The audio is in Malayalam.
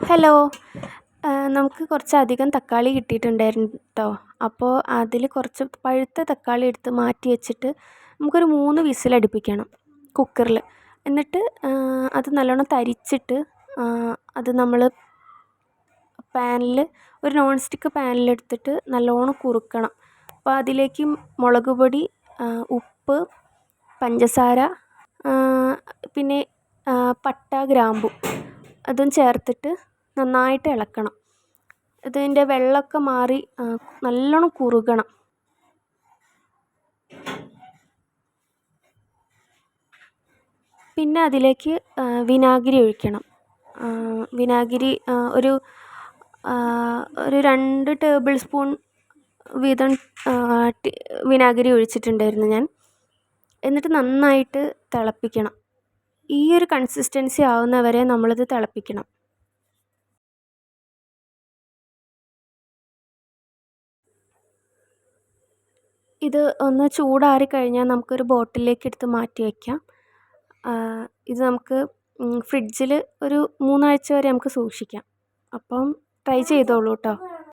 ഹലോ. നമുക്ക് കുറച്ചധികം തക്കാളി കിട്ടിയിട്ടുണ്ടായിരുന്നു കേട്ടോ. അപ്പോൾ അതിൽ കുറച്ച് പഴുത്ത തക്കാളി എടുത്ത് മാറ്റി വെച്ചിട്ട് നമുക്കൊരു 3 വിസിലടുപ്പിക്കണം കുക്കറിൽ. എന്നിട്ട് അത് നല്ലോണം തരിച്ചിട്ട് അത് നമ്മൾ പാനിൽ ഒരു നോൺ സ്റ്റിക്ക് പാനിലെടുത്തിട്ട് നല്ലോണം കുറുക്കണം. അപ്പോൾ അതിലേക്ക് മുളക് പൊടി, ഉപ്പ്, പഞ്ചസാര, പിന്നെ പട്ട, ഗ്രാമ്പു അതും ചേർത്തിട്ട് നന്നായിട്ട് ഇളക്കണം. ഇതിൻ്റെ വെള്ളമൊക്കെ മാറി നല്ലോണം കുറുകണം. പിന്നെ അതിലേക്ക് വിനാഗിരി ഒഴിക്കണം. വിനാഗിരി ഒരു 2 ടേബിൾ സ്പൂൺ വീതം വിനാഗിരി ഒഴിച്ചിട്ടുണ്ടായിരുന്നു ഞാൻ. എന്നിട്ട് നന്നായിട്ട് തിളപ്പിക്കണം. ഈ ഒരു കൺസിസ്റ്റൻസി ആവുന്നവരെ നമ്മളിത് തിളപ്പിക്കണം. ഇത് ഒന്ന് ചൂടാറി കഴിഞ്ഞാൽ നമുക്കൊരു ബോട്ടിലേക്ക് എടുത്ത് മാറ്റി വയ്ക്കാം. ഇത് നമുക്ക് ഫ്രിഡ്ജിൽ ഒരു 3 ആഴ്ച വരെ നമുക്ക് സൂക്ഷിക്കാം. അപ്പം ട്രൈ ചെയ്തോളൂ കേട്ടോ.